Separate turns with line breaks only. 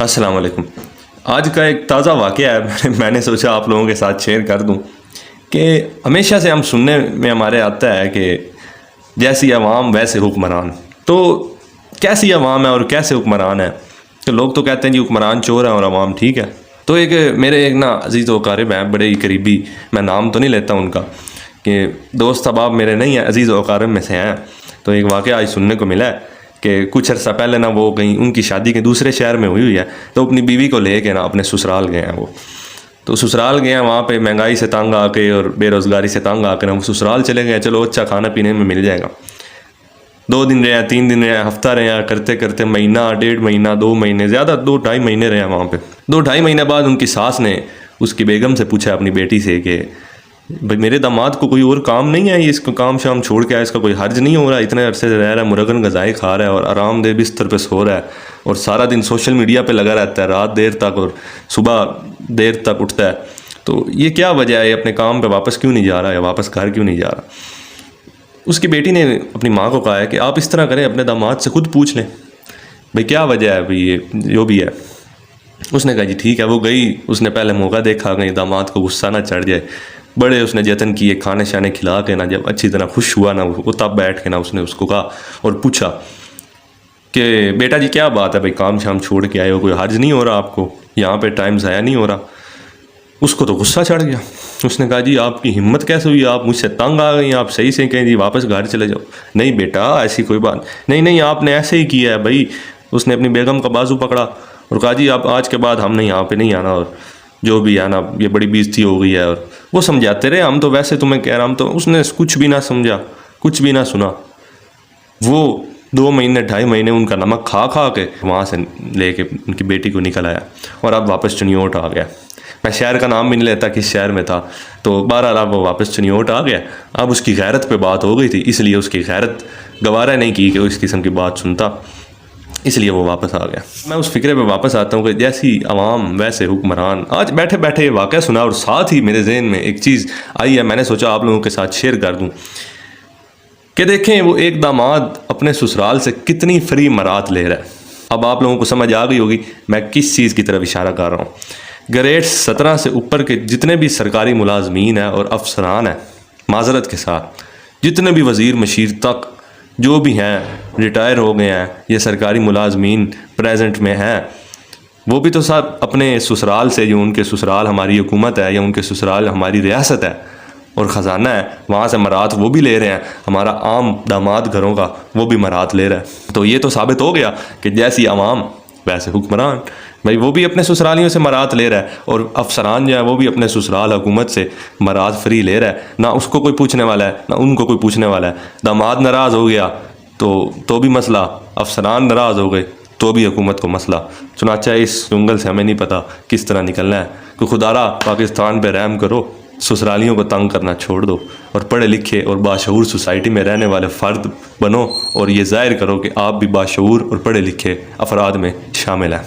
السلام علیکم۔ آج کا ایک تازہ واقعہ ہے، میں نے سوچا آپ لوگوں کے ساتھ شیئر کر دوں کہ ہمیشہ سے ہم سننے میں ہمارے آتا ہے کہ جیسی عوام ویسے حکمران۔ تو کیسی عوام ہے اور کیسے حکمران ہے؟ تو لوگ تو کہتے ہیں جی حکمران چور ہیں اور عوام ٹھیک ہے۔ تو میرے ایک عزیز و اقارب ہیں، بڑے ہی قریبی، میں نام تو نہیں لیتا ان کا، کہ دوست احباب میرے نہیں ہیں، عزیز و اقارب میں سے ہیں۔ تو ایک واقعہ آج سننے کو ملا ہے کہ کچھ عرصہ پہلے وہ کہیں ان کی شادی کے دوسرے شہر میں ہوئی ہے، تو اپنی بیوی کو لے کے اپنے سسرال گئے ہیں۔ وہ تو سسرال گئے ہیں، وہاں پہ مہنگائی سے تنگ آ کے اور بے روزگاری سے تنگ آ کر وہ سسرال چلے گئے، چلو اچھا کھانا پینے میں مل جائے گا۔ 2 دن رہے ہیں، 3 دن رہے ہیں، ہفتہ رہے ہیں، کرتے کرتے مہینہ، 1.5 مہینہ، 2 مہینے، زیادہ 2-2.5 مہینے رہے ہیں وہاں پہ۔ 2-2.5 مہینے بعد ان کی ساس نے اس کی بیگم سے پوچھا اپنی بیٹی سے کہ بھائی میرے داماد کو کوئی اور کام نہیں ہے، اس کو کام شام چھوڑ کے آئے، اس کا کوئی حرج نہیں ہو رہا، اتنے عرصے سے رہ رہا ہے، مرغن غذائیں کھا رہا ہے اور آرام دہ بستر پہ سو رہا ہے اور سارا دن سوشل میڈیا پہ لگا رہتا ہے، رات دیر تک اور صبح دیر تک اٹھتا ہے، تو یہ کیا وجہ ہے؟ اپنے کام پہ واپس کیوں نہیں جا رہا یا واپس گھر کیوں نہیں جا رہا؟ اس کی بیٹی نے اپنی ماں کو کہا ہے کہ آپ اس طرح کریں، اپنے داماد سے خود پوچھ لیں بھائی کیا وجہ ہے، بھائی یہ جو بھی ہے۔ اس نے کہا جی ٹھیک ہے۔ وہ گئی، اس نے پہلے موقع دیکھا کہیں داماد کو غصہ نہ چڑھ جائے، بڑے اس نے جتن کیے، کھانے شانے کھلا کے جب اچھی طرح خوش ہوا وہ تب بیٹھ کے اس نے اس کو کہا اور پوچھا کہ بیٹا جی کیا بات ہے، بھائی کام شام چھوڑ کے آئے ہو، کوئی حرج نہیں ہو رہا آپ کو، یہاں پہ ٹائم ضائع نہیں ہو رہا؟ اس کو تو غصہ چڑھ گیا۔ اس نے کہا جی آپ کی ہمت کیسے ہوئی، آپ مجھ سے تنگ آ گئی، آپ صحیح سے کہیں جی واپس گھر چلے جاؤ۔ نہیں بیٹا ایسی کوئی بات نہیں، آپ نے ایسے ہی کیا ہے بھائی۔ اس نے اپنی بیگم کا بازو پکڑا اور کہا جی آپ آج کے بعد ہم نے یہاں پہ نہیں آنا، اور جو بھی ہے یہ بڑی بےزتی ہو گئی ہے۔ اور وہ سمجھاتے رہے، ہم تو ویسے تمہیں کہہ رہا ہوں، تو اس نے کچھ بھی نہ سمجھا، کچھ بھی نہ سنا۔ وہ 2 مہینے 2.5 مہینے ان کا نمک کھا کھا کے وہاں سے لے کے ان کی بیٹی کو نکل آیا اور اب واپس چنیوٹ آ گیا۔ میں شہر کا نام بھی نہیں لیتا کس شہر میں تھا، تو بہرحال اب وہ واپس چنیوٹ آ گیا۔ اب اس کی غیرت پہ بات ہو گئی تھی، اس لیے اس کی غیرت گوارہ نہیں کی کہ وہ اس قسم کی بات سنتا، اس لیے وہ واپس آ گیا۔ میں اس فکرے پہ واپس آتا ہوں کہ جیسی عوام ویسے حکمران۔ آج بیٹھے بیٹھے یہ واقعہ سنا اور ساتھ ہی میرے ذہن میں ایک چیز آئی ہے، میں نے سوچا آپ لوگوں کے ساتھ شیئر کر دوں کہ دیکھیں وہ ایک داماد اپنے سسرال سے کتنی فری مرات لے رہا ہے۔ اب آپ لوگوں کو سمجھ آ گئی ہوگی میں کس چیز کی طرف اشارہ کر رہا ہوں۔ گریڈ 17 سے اوپر کے جتنے بھی سرکاری ملازمین ہیں اور افسران ہیں، معذرت کے ساتھ جتنے بھی وزیر مشیر تک جو بھی ہیں ریٹائر ہو گئے ہیں، یہ سرکاری ملازمین پریزنٹ میں ہیں، وہ بھی تو سب اپنے سسرال سے، جو ان کے سسرال ہماری حکومت ہے یا ان کے سسرال ہماری ریاست ہے اور خزانہ ہے، وہاں سے مرات وہ بھی لے رہے ہیں۔ ہمارا عام داماد گھروں کا وہ بھی مرات لے رہا ہے۔ تو یہ تو ثابت ہو گیا کہ جیسی عوام ویسے حکمران۔ بھائی وہ بھی اپنے سسرالیوں سے مرات لے رہا ہے اور افسران جو ہے وہ بھی اپنے سسرال حکومت سے مرات فری لے رہا ہے، نہ اس کو کوئی پوچھنے والا ہے نہ ان کو کوئی پوچھنے والا ہے۔ داماد ناراض ہو گیا تو بھی مسئلہ، افسران ناراض ہو گئے تو بھی حکومت کو مسئلہ۔ چنانچہ اس جنگل سے ہمیں نہیں پتہ کس طرح نکلنا ہے۔ کہ خدا را پاکستان پہ رحم کرو، سسرالیوں کو تنگ کرنا چھوڑ دو اور پڑھے لکھے اور باشعور سوسائٹی میں رہنے والے فرد بنو اور یہ ظاہر کرو کہ آپ بھی باشعور اور پڑھے لکھے افراد میں شامل ہیں۔